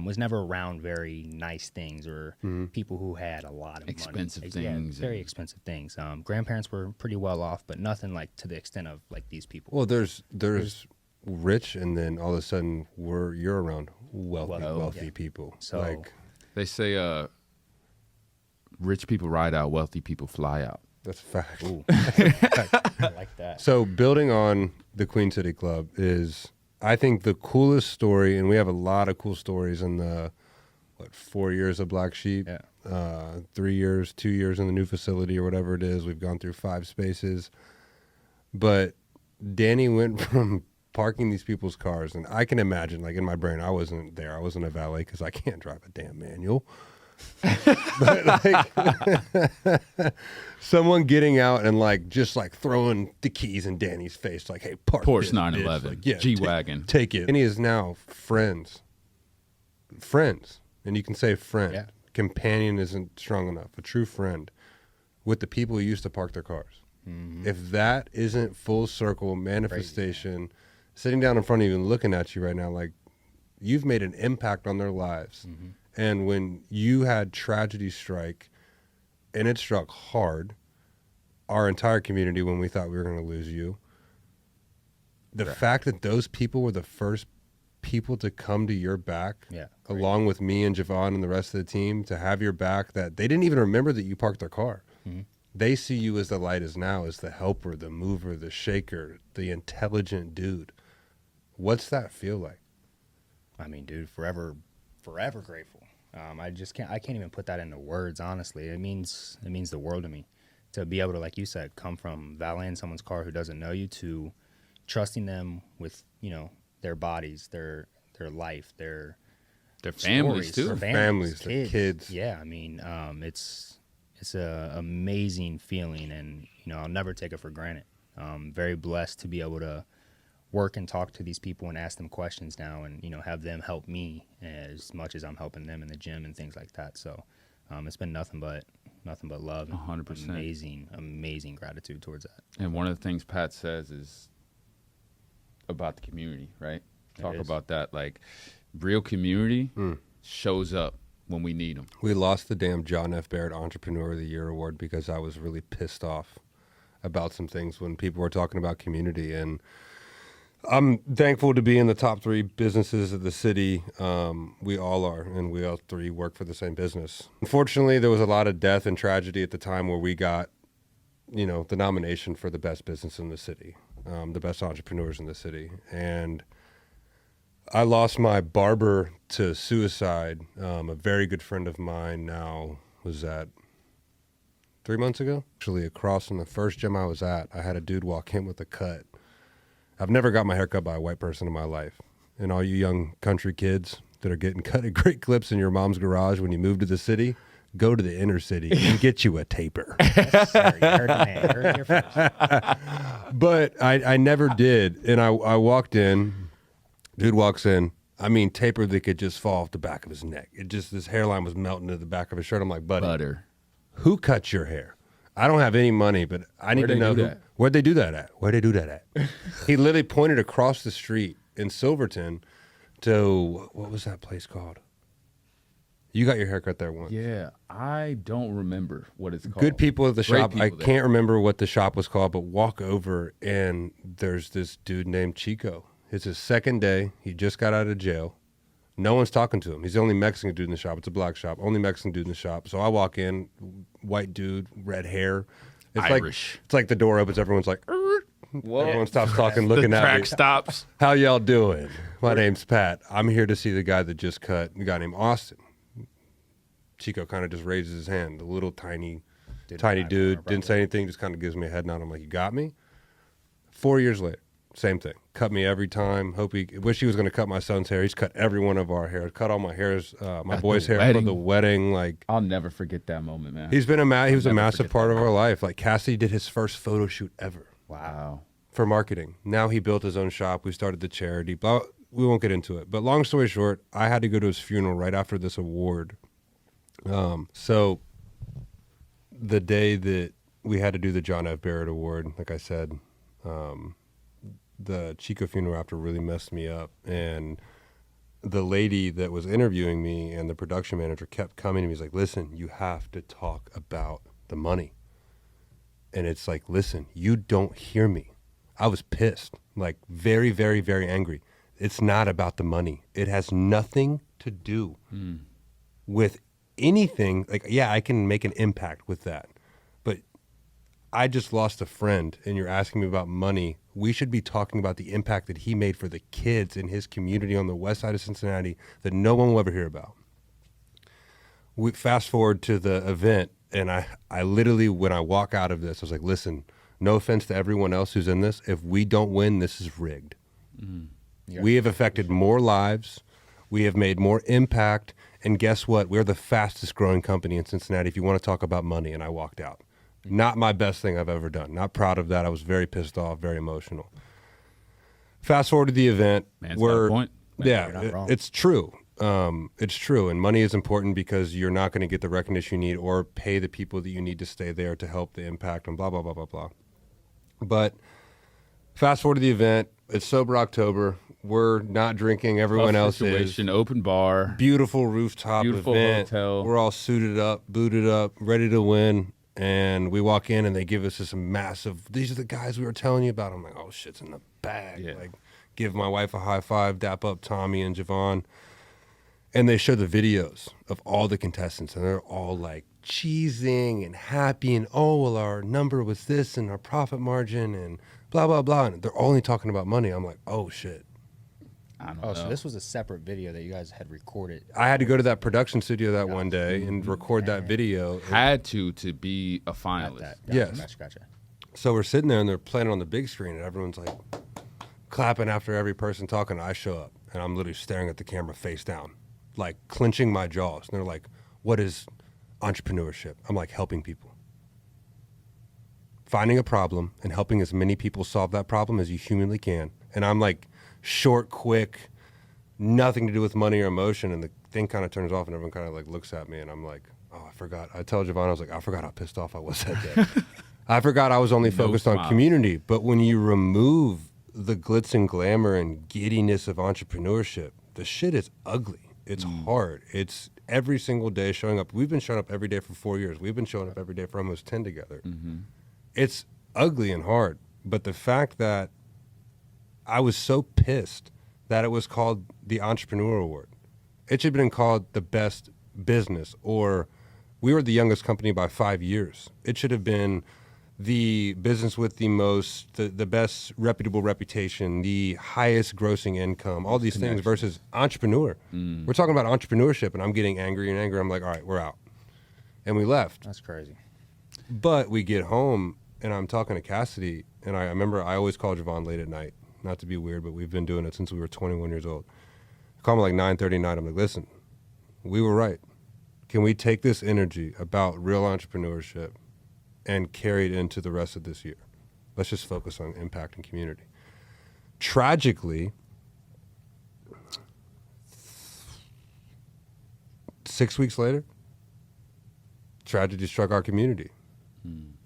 was never around very nice things or people who had a lot of Expensive money. things Yeah, very and- expensive things. Grandparents were pretty well off, but nothing like to the extent of like these people. Well, there's rich, and then all of a sudden you're around wealthy yeah. people. So- like They say rich people ride out, wealthy people fly out. that's a fact. Ooh, I like that. So building on the Queen City Club is, I think, the coolest story, and we have a lot of cool stories in the 4 years of Black Sheep, Yeah. 3 years, 2 years in the new facility or whatever it is. We've gone through 5 spaces, but Danny went from parking these people's cars, and I can imagine, like in my brain, I wasn't there. I wasn't a valet because I can't drive a damn manual. But like someone getting out and like just like throwing the keys in Danny's face, like, "Hey, park Porsche this, 911, bitch." Like, yeah, G-Wagon. take it. Danny is now friends, and you can say friend. Yeah. Companion isn't strong enough. A true friend with the people who used to park their cars. If that isn't full circle manifestation, sitting down in front of you and looking at you right now, like you've made an impact on their lives. And when you had tragedy strike, and it struck hard our entire community when we thought we were going to lose you. The fact that those people were the first people to come to your back, along with me and Javon and the rest of the team, to have your back, that they didn't even remember that you parked their car. Mm-hmm. They see you as the light is now, as the helper, the mover, the shaker, the intelligent dude. What's that feel like? I mean, dude, forever grateful. I can't even put that into words, honestly. It means the world to me to be able to, like you said, come from valeting someone's car who doesn't know you to trusting them with, their bodies, their life, their families stories, too. their Families, their kids. Yeah, I mean, it's a amazing feeling, and I'll never take it for granted. Very blessed to be able to work and talk to these people and ask them questions now, and have them help me as much as I'm helping them in the gym and things like that. So it's been nothing but love. 100%. Amazing gratitude towards that. And one of the things Pat says is about the community, right? Talk about that. Like, real community shows up when we need them. We lost the damn John F. Barrett Entrepreneur of the Year award because I was really pissed off about some things when people were talking about community. And I'm thankful to be in the top 3 businesses of the city. We all are, and we all 3 work for the same business. Unfortunately, there was a lot of death and tragedy at the time where we got, the nomination for the best business in the city, the best entrepreneurs in the city. And I lost my barber to suicide. A very good friend of mine now, was that 3 months ago? Actually, across from the first gym I was at, I had a dude walk in with a cut. I've never got my hair cut by a white person in my life. And all you young country kids that are getting cut at great clips in your mom's garage when you move to the city, go to the inner city and get you a taper. Sorry, you heard the man. Heard it here first. But I never did. And I walked in, dude walks in, taper that could just fall off the back of his neck. This hairline was melting to the back of his shirt. I'm like, buddy, Butter. Who cut your hair? I don't have any money, but I need to know where'd they do that at? Where'd they do that at? He literally pointed across the street in Silverton to, what was that place called? You got your hair cut there once. Yeah, I don't remember what it's called. Good people at the Great shop. people I there. can't remember what the shop was called, but walk over and there's this dude named Chico. It's his second day. He just got out of jail. No one's talking to him. He's the only Mexican dude in the shop. It's a black shop. Only Mexican dude in the shop. So I walk in, white dude, red hair. It's Irish. It's like the door opens. Everyone's like, Whoa. Everyone stops talking, looking the at track me. stops. How y'all doing? My name's Pat. I'm here to see the guy that just cut, a guy named Austin. Chico kind of just raises his hand. The little tiny dude, didn't say anything, just kind of gives me a head nod. I'm like, you got me? 4 years later, same thing. Cut me every time. Wish he was going to cut my son's hair. He's cut every one of our hair. Cut all my hairs, my boy's hair for the wedding. Like, I'll never forget that moment, man. he was a massive part of our life. Like, Cassidy did his first photo shoot ever. Wow. For marketing. Now he built his own shop. We started the charity. But we won't get into it. But long story short, I had to go to his funeral right after this award. So the day that we had to do the John F. Barrett Award, like I said, the Chico funeral after really messed me up. And the lady that was interviewing me and the production manager kept coming to me. He's like, listen, you have to talk about the money. And it's like, listen, you don't hear me. I was pissed, like very, very, very angry. It's not about the money. It has nothing to do with anything. Like, yeah, I can make an impact with that. But I just lost a friend and you're asking me about money. We should be talking about the impact that he made for the kids in his community on the west side of Cincinnati that no one will ever hear about. We fast forward to the event, and I literally, when I walk out of this, I was like, listen, no offense to everyone else who's in this. If we don't win, this is rigged. Yeah. We have affected more lives. We have made more impact. And guess what? We're the fastest growing company in Cincinnati if you want to talk about money. And I walked out. Not my best thing I've ever done. Not proud of that. I was very pissed off, very emotional. Fast forward to the event. Man's got a point. It's true. It's true. And money is important because you're not going to get the recognition you need or pay the people that you need to stay there to help the impact and blah, blah, blah, blah, blah. But fast forward to the event. It's Sober October. We're not drinking. Everyone else situation, is. open bar. Beautiful rooftop Beautiful event. hotel. We're all suited up, booted up, ready to win. And we walk in and they give us this massive, these are the guys we were telling you about. I'm like, oh, shit's in the bag. Yeah. Like, give my wife a high five, dap up Tommy and Javon. And they show the videos of all the contestants, and they're all like cheesing and happy, and oh, well, our number was this, and our profit margin, and blah, blah, blah. And they're only talking about money. I'm like, oh, shit. I don't Oh, know. so this was a separate video that you guys had recorded. I had to go to that production studio that one day and record that video. had to be a At finalist. that. Yes. Gotcha. So we're sitting there, and they're playing on the big screen, and everyone's like clapping after every person talking. I show up, and I'm literally staring at the camera face down, like clenching my jaws. And they're like, what is entrepreneurship? I'm like, helping people. Finding a problem and helping as many people solve that problem as you humanly can. And I'm like short, quick, nothing to do with money or emotion. And the thing kind of turns off, and everyone kind of like looks at me, and I'm like, oh, I forgot. I tell Javon, I was like, I forgot how pissed off I was that day. I forgot I was only focused on smile. community. But when you remove the glitz and glamour and giddiness of entrepreneurship, the shit is ugly. It's hard. It's every single day showing up. We've been showing up every day for 4 years. We've been showing up every day for almost 10 together. It's ugly and hard. But the fact that I was so pissed that it was called the Entrepreneur Award. It should have been called the best business, or we were the youngest company by 5 years. It should have been the business with the best reputable reputation, the highest grossing income, all these things versus entrepreneur. We're talking about entrepreneurship, and I'm getting angry and angry. I'm like, all right, we're out. And we left. That's crazy. But we get home, and I'm talking to Cassidy, and I remember I always call Javon late at night. Not to be weird, but we've been doing it since we were 21 years old. I call him like 9:30 at night. I'm like, listen, we were right. Can we take this energy about real entrepreneurship and carry it into the rest of this year? Let's just focus on impact and community. Tragically, 6 weeks later, tragedy struck our community.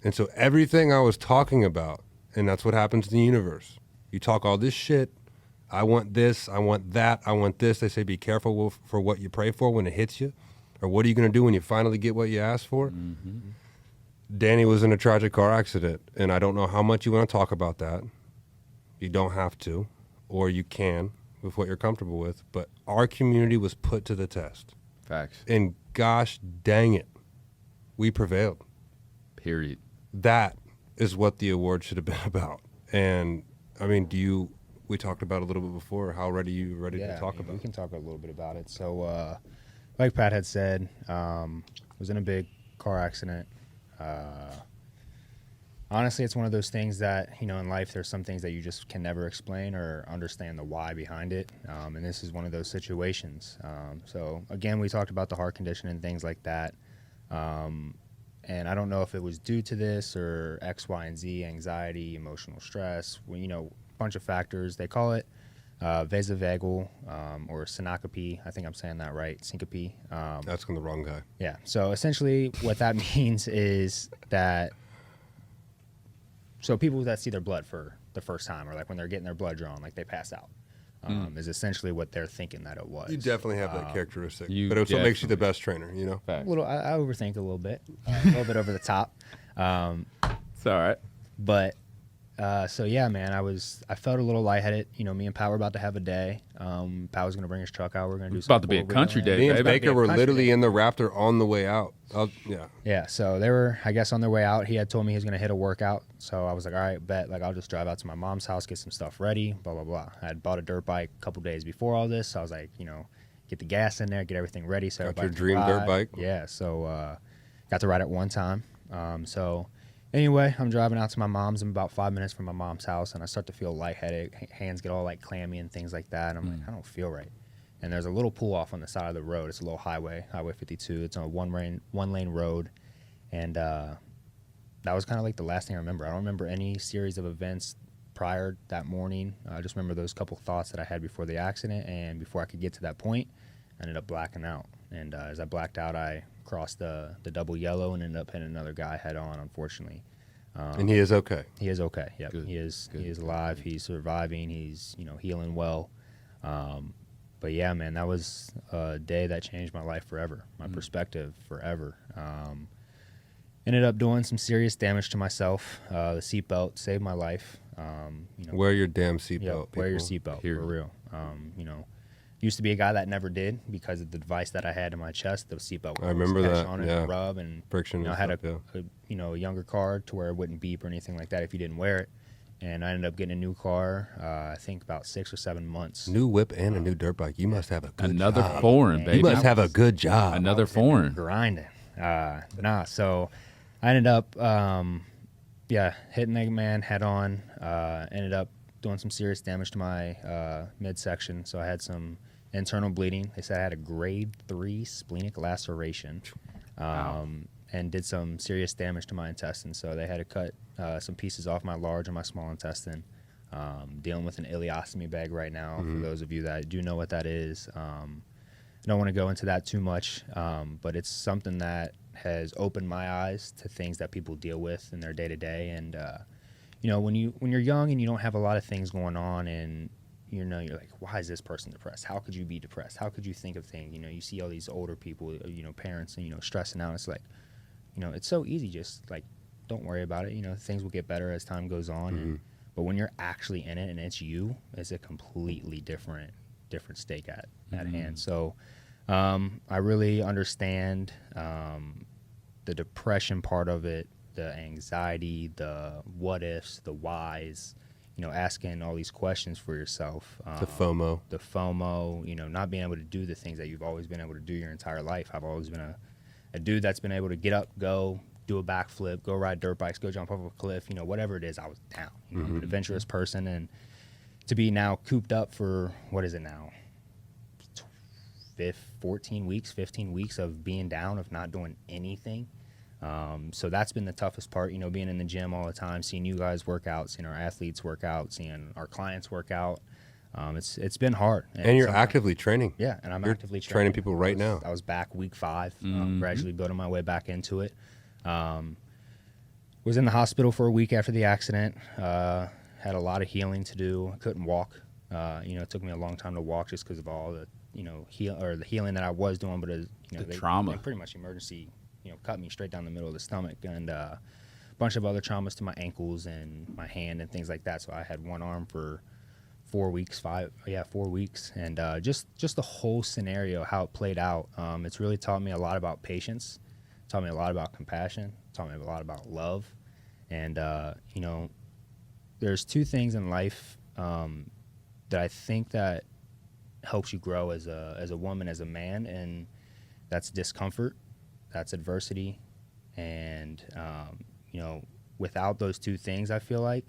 And so everything I was talking about, and that's what happens in the universe. You talk all this shit. I want this. I want that. I want this. They say be careful for what you pray for when it hits you. Or what are you going to do when you finally get what you asked for? Danny was in a tragic car accident, and I don't know how much you want to talk about that. You don't have to, or you can with what you're comfortable with. But our community was put to the test. Facts. And gosh dang it, we prevailed. Period. That is what the award should have been about. And I mean, we talked about it a little bit before. How ready you to talk about we it? can talk a little bit about it. So, like Pat had said, was in a big car accident. Honestly, it's one of those things that, in life, there's some things that you just can never explain or understand the why behind it. And this is one of those situations. So, again, we talked about the heart condition and things like that. And I don't know if it was due to this or X, Y, and Z, anxiety, emotional stress, bunch of factors. They call it vasovagal or syncope. I think I'm saying that right, syncope. That's the wrong guy. Yeah. So essentially what that means is that people that see their blood for the first time, or like when they're getting their blood drawn, like they pass out, is essentially what they're thinking that it was. You definitely have that characteristic, you but it's what makes you the definitely- best trainer, Facts. I overthink a little bit, a little bit over the top. It's all right. But so yeah, man, I felt a little lightheaded. Me and Pat were about to have a day. Pat was gonna bring his truck out. We're gonna do It's about to be a four-wheeling. country day. Me and baby. Baker were Country literally day. in the Raptor on the way out. Yeah. Yeah, so they were, I guess, on their way out. He had told me he was gonna hit a workout. So I was like, all right, bet. Like I'll just drive out to my mom's house, get some stuff ready. Blah blah blah. I had bought a dirt bike a couple days before all this. So I was like, get the gas in there, get everything ready. So Got your everybody can dream dirt ride. bike? Yeah. So got to ride it one time. So anyway, I'm driving out to my mom's. I'm about 5 minutes from my mom's house, and I start to feel lightheaded. Hands get all like clammy and things like that. And I'm like, I don't feel right. And there's a little pull off on the side of the road. It's a little highway, Highway 52. It's on a one lane road, and that was kind of like the last thing I remember. I don't remember any series of events prior that morning. I just remember those couple thoughts that I had before the accident, and before I could get to that point, I ended up blacking out. And as I blacked out, I crossed the double yellow and ended up hitting another guy head on, unfortunately. And he is okay. He is okay. Yep. Good. He is Good. alive. He's surviving. He's healing well. But yeah, man, that was a day that changed my life forever, my perspective forever. Ended up doing some serious damage to myself. The seatbelt saved my life. Wear your damn seatbelt. Yeah, wear your people. seatbelt for real. Used to be a guy that never did because of the device that I had in my chest. The seatbelt. I remember that. On it Yeah. and rub and Friction. I And had stuff, a younger car to where it wouldn't beep or anything like that if you didn't wear it. And I ended up getting a new car. I think about 6 or 7 months. New whip and a new dirt bike. You must have a good Another job. foreign, man. baby. You must have a good job. Another foreign. Grinding. So I ended up, hitting the man head on. Ended up doing some serious damage to my midsection. So I had some internal bleeding. They said I had a grade 3 splenic laceration. And did some serious damage to my intestines. So they had to cut some pieces off my large and my small intestine. Dealing with an ileostomy bag right now, for those of you that do know what that is. I don't want to go into that too much, but it's something that has opened my eyes to things that people deal with in their day-to-day. And, when you're young and you don't have a lot of things going on and, you're like, why is this person depressed? How could you be depressed? How could you think of things? You see all these older people, parents, and, stressing out. It's like, it's so easy. Just like, don't worry about it. Things will get better as time goes on. But when you're actually in it and it's you, it's a completely different stake at hand. So I really understand the depression part of it, the anxiety, the what ifs, the whys, asking all these questions for yourself. The FOMO. The FOMO, not being able to do the things that you've always been able to do your entire life. I've always been a dude that's been able to get up, go, do a backflip, go ride dirt bikes, go jump off a cliff, whatever it is, I was down. I'm an adventurous person, and to be now cooped up for, what is it now, 15 weeks of being down, of not doing anything. So that's been the toughest part, being in the gym all the time, seeing you guys work out, seeing our athletes work out, seeing our clients work out. It's been hard. And you're actively training. Yeah, and You're actively training people right now. I was back week 5, gradually building my way back into it. Was in the hospital for a week after the accident. Had a lot of healing to do. I couldn't walk. It took me a long time to walk just because of all the the healing that I was doing. But the trauma, they pretty much emergency, cut me straight down the middle of the stomach, and a bunch of other traumas to my ankles and my hand and things like that. So I had one arm for 4 weeks, 4 weeks, and just the whole scenario, how it played out. It's really taught me a lot about patience, taught me a lot about compassion, taught me a lot about love, and there's 2 things in life that I think that helps you grow as a woman, as a man, and that's discomfort, that's adversity, and without those 2 things, I feel like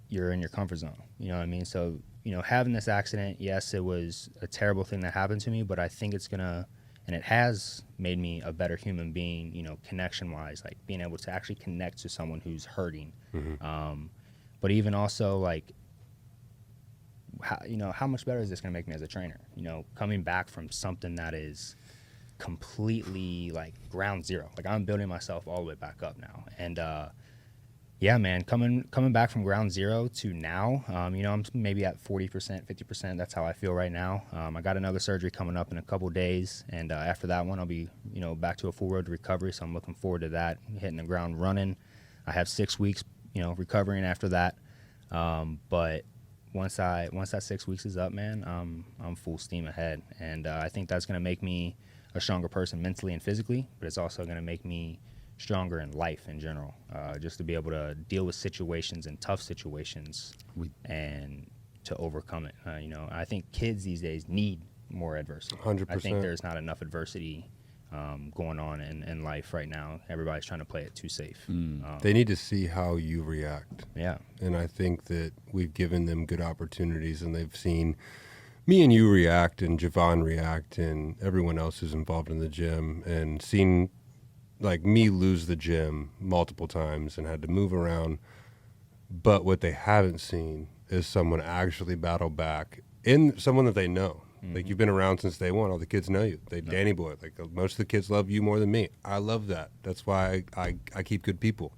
you're in your comfort zone. You know what I mean? So, having this accident, yes, it was a terrible thing that happened to me, but I think it's gonna, and it has made me a better human being, connection-wise, like being able to actually connect to someone who's hurting. But even also, like, how much better is this gonna make me as a trainer? Coming back from something that is completely, like, ground zero. Like, I'm building myself all the way back up now. And, yeah, man, coming back from ground zero to now, I'm maybe at 40%, 50%. That's how I feel right now. I got another surgery coming up in a couple days, and after that one, I'll be, back to a full road to recovery. So I'm looking forward to that, hitting the ground running. I have 6 weeks, recovering after that. But once that 6 weeks is up, man, I'm full steam ahead, and I think that's gonna make me a stronger person mentally and physically. But it's also gonna make me stronger in life in general, just to be able to deal with situations and tough situations and to overcome it. I think kids these days need more adversity. 100%. I think there's not enough adversity going on in life right now. Everybody's trying to play it too safe. They need to see how you react. Yeah. And I think that we've given them good opportunities, and they've seen me and you react, and Javon react, and everyone else who's involved in the gym, and seen, like, me lose the gym multiple times and had to move around. But what they haven't seen is someone actually battle back, in someone that they know. Like, you've been around since day one. All the kids know you. Danny boy. Like, most of the kids love you more than me. I love that. That's why I keep good people.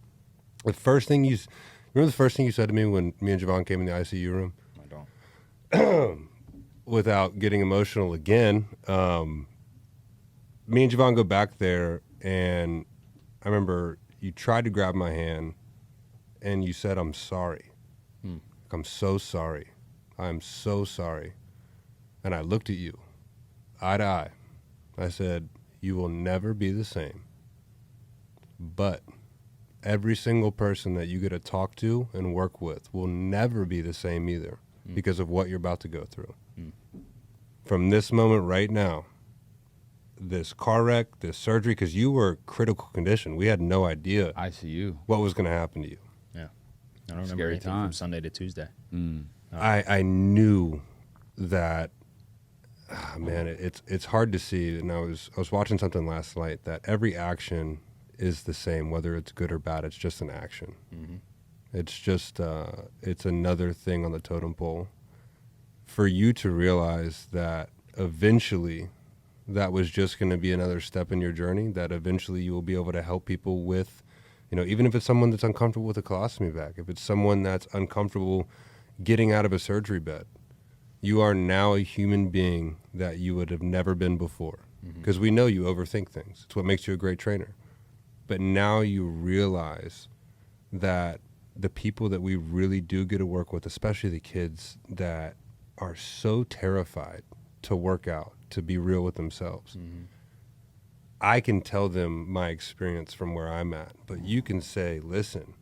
The first thing you said to me when me and Javon came in the ICU room? I don't. without getting emotional again, me and Javon go back there, and I remember you tried to grab my hand, and you said, "I'm sorry. I'm so sorry. I'm so sorry." And I looked at you, eye to eye. I said, "You will never be the same. But every single person that you get to talk to and work with will never be the same either because of what you're about to go through. From this moment right now, this car wreck, this surgery, because you were critical condition. We had no idea ICU. what was going to happen to you. Yeah. I don't remember Scary anything time. from Sunday to Tuesday. I knew that, man, it's hard to see. And I was watching something last night that every action is the same, whether it's good or bad. It's just an action. It's just it's another thing on the totem pole. For you to realize that eventually that was just going to be another step in your journey, that eventually you will be able to help people with, even if it's someone that's uncomfortable with a colostomy bag, if it's someone that's uncomfortable getting out of a surgery bed, you are now a human being that you would have never been before. Because we know you overthink things. It's what makes you a great trainer. But now you realize that the people that we really do get to work with, especially the kids that are so terrified to work out, to be real with themselves. I can tell them my experience from where I'm at, but you can say, listen,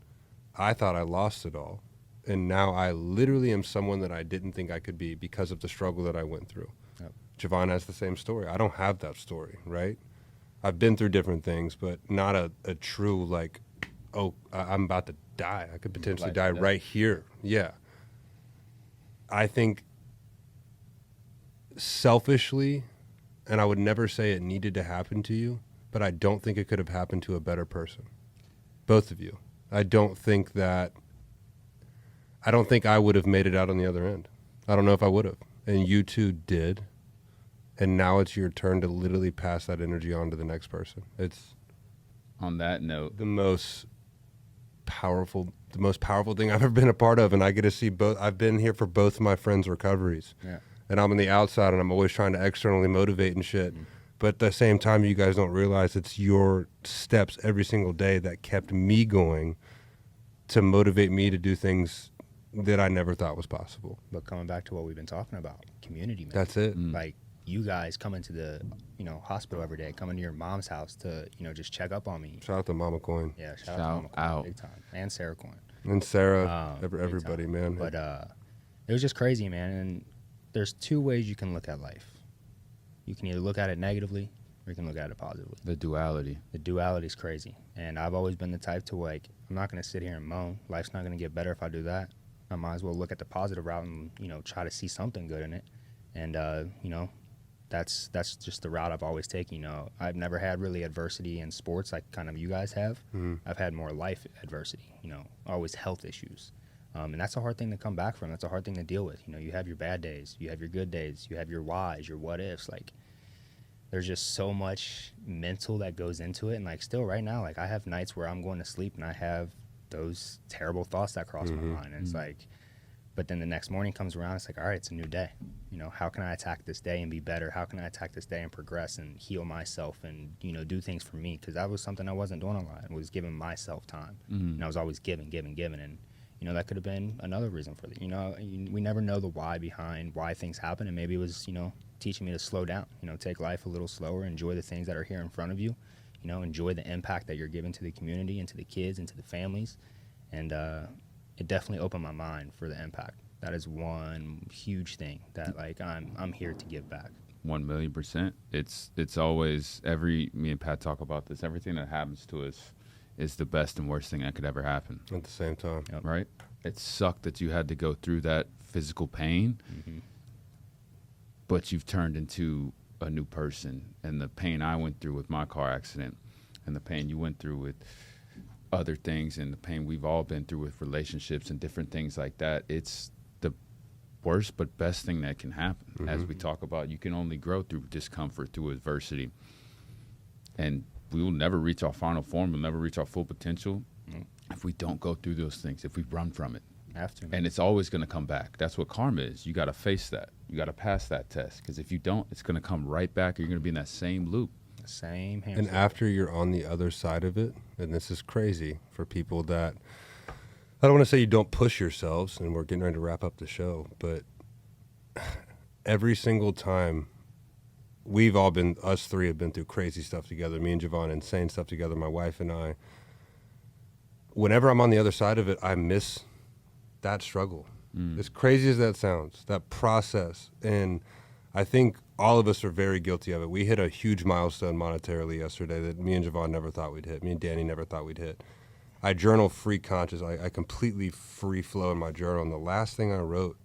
I thought I lost it all, and now I literally am someone that I didn't think I could be because of the struggle that I went through. Yep. Javon has the same story. I don't have that story, right? I've been through different things, but not a true, like, I'm about to die. I could potentially die right here. Yeah. I think selfishly, and I would never say it needed to happen to you, but I don't think it could have happened to a better person. Both of you. I don't think I would have made it out on the other end. I don't know if I would have. And you two did. And now it's your turn to literally pass that energy on to the next person. It's, On that note, the most powerful thing I've ever been a part of. And I get to see both. I've been here for both of my friends' recoveries. Yeah. And I'm on the outside, and I'm always trying to externally motivate and shit. But at the same time, you guys don't realize it's your steps every single day that kept me going to motivate me to do things that I never thought was possible. But coming back to what we've been talking about, community, man. That's it. Like, you guys coming to the, hospital every day, coming to your mom's house to, just check up on me. Shout out to Mama Coyne. Yeah, shout Shout out to Mama Coyne, out. big time. And Sarah Coyne. And Sarah, Big everybody, time. man. But it was just crazy, man. And there's two ways you can look at life. You can either look at it negatively or you can look at it positively. the duality. The duality is crazy. And I've always been the type to, like, I'm not going to sit here and moan. Life's not going to get better if I do that. I might as well look at the positive route and, try to see something good in it. And, that's just the route I've always taken. I've never had really adversity in sports like kind of you guys have. I've had more life adversity, always health issues. And that's a hard thing to come back from. That's a hard thing to deal with. You have your bad days, you have your good days, you have your whys, your what ifs. Like, there's just so much mental that goes into it. And, like, still right now, like, I have nights where I'm going to sleep and I have those terrible thoughts that cross my mind. And it's like, but then the next morning comes around, it's like, all right, it's a new day. How can I attack this day and be better? How can I attack this day and progress and heal myself and, do things for me? Because that was something I wasn't doing a lot. I was giving myself time. And I was always giving. And, that could have been another reason for it. We never know the why behind why things happen. And maybe it was, teaching me to slow down, take life a little slower, enjoy the things that are here in front of you, enjoy the impact that you're giving to the community and to the kids and to the families. And it definitely opened my mind for the impact. That is one huge thing that, like, I'm here to give back. 1,000,000%. It's always, me and Pat talk about this, everything that happens to us is the best and worst thing that could ever happen. At the same time. Yep. Right? It sucked that you had to go through that physical pain, but you've turned into a new person. And the pain I went through with my car accident and the pain you went through with other things and the pain we've all been through with relationships and different things like that, it's the worst but best thing that can happen. As we talk about, you can only grow through discomfort, through adversity. And we will never reach our final form. We'll never reach our full potential if we don't go through those things, if we run from it. Have to. And it's always going to come back. That's what karma is. You got to face that. You got to pass that test. Because if you don't, it's going to come right back. You're going to be in that same loop. The same hamster. And after you're on the other side of it, and this is crazy for people that, I don't want to say you don't push yourselves, and we're getting ready to wrap up the show, but every single time us three have been through crazy stuff together, me and Javon, insane stuff together, my wife and I. Whenever I'm on the other side of it, I miss that struggle. As crazy as that sounds, that process. And I think all of us are very guilty of it. We hit a huge milestone monetarily yesterday that me and Javon never thought we'd hit. Me and Danny never thought we'd hit. I journal free conscious. I completely free flow in my journal. And the last thing I wrote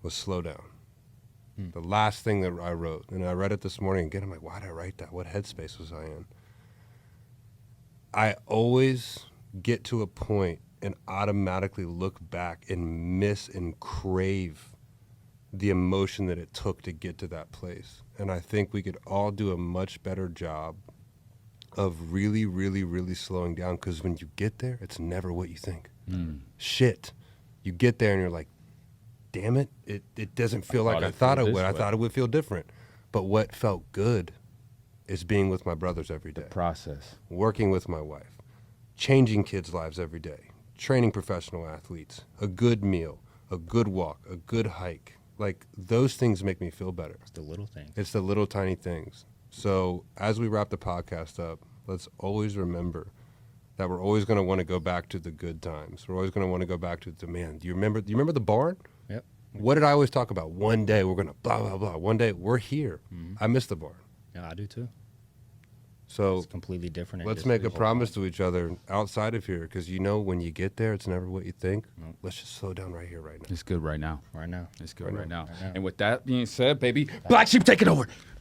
was slow down. The last thing that I wrote. And I read it this morning again. I'm like, why did I write that? What headspace was I in? I always get to a point and automatically look back and miss and crave the emotion that it took to get to that place. And I think we could all do a much better job of really, really, really slowing down, because when you get there, it's never what you think. Shit. You get there and you're like, damn it, it doesn't feel like I thought it would. I thought it would feel different. But what felt good is being with my brothers every day. The process. Working with my wife. Changing kids' lives every day. Training professional athletes. A good meal. A good walk. A good hike. Like, those things make me feel better. It's the little things. It's the little tiny things. So as we wrap the podcast up, let's always remember that we're always going to want to go back to the good times. We're always going to want to go back to the, man, do you remember the barn? Yep. What did I always talk about? One day we're going to blah, blah, blah. One day we're here. I miss the barn. Yeah, I do too. So It's completely different. let's make a promise to each other outside of here, because when you get there, it's never what you think. Nope. Let's just slow down right here, right now. It's good right now. right now. It's good Right right now. Right now. And with that being said, baby, Black Sheep taking over.